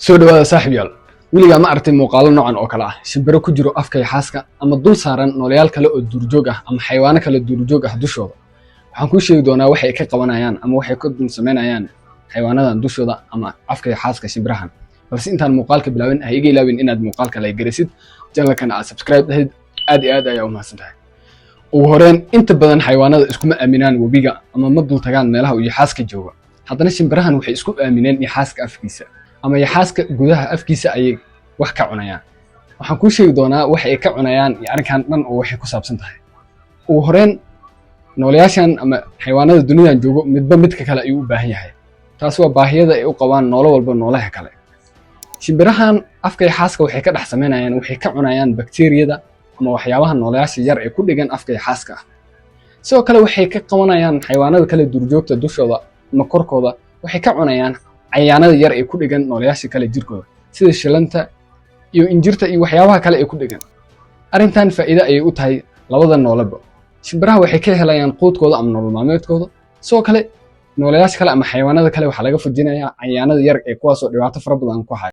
soo dhawaada saaxiibayaal wiliga ma aragtay muuqaalo noocan oo kala ah shimbiro ku jiro afka xaaska ama dul saaran nooleyaal kale oo duurjoog ah ama xayawaano kale duurjoog ah dushooda waxaan ku sheegi doonaa waxa ay ka qabanayaan ama waxa ay ka dul sameynayaan xayawaanadan dushooda ama afka xaaska shimbirahan balse intaan muuqaalka bilaabin ha iga ilaawin inaad muuqaalka like garisid channelkan aad subscribe dhahid aad iyo aad ayaa u mahadsantahay ugu horeen inta badan xayawaanada iskuma aaminaan webiga ama ma dul tagaan meelaha uu xaaska jooga haddana shimbirahan waxay isku aamineen xaaska afkiisa ama yaxaaska gudaha afkiisa ay wax ka cunayaan waxaan ku sheegi doonaa waxa ay ka cunayaan arrinkan dhan oo waxay ku saabsan tahay ugu horeen nooleyaashan ama xayawaanada dunidan joogo midba midka kale ayuu u baahan yahay taas waa baahiyada ay u qabaan noolo walba noolaha kale shimbirahan afka yaxaaska waxay ka dhex sameynayaan waxay ka cunayaan bakteeriyada ama waxyaabaha nooleyaasha yar ee ku dhigan afka yaxaaska sidoo kale waxay ka qabanayaan xayawaanada kale duurjoogta dushooda ama korkooda waxay ka cunayaan cayayaanada yar ee ku dhigan nooleyaasha kale jirkooda sida shilanta iyo injirta iyo waxyaabaha kale ee ku dhigan arrintan faa'iido ayay u tahay labada noolaba shimbiraha waxay ka helayaan quudkooda ama nolol maalmeedkooda sidoo kale nooleyaasha kale ama xayawaanada kale waxaa laga fujinayaa cayayaanada yar ee kuwaasoo dhibaato fara badan ku haya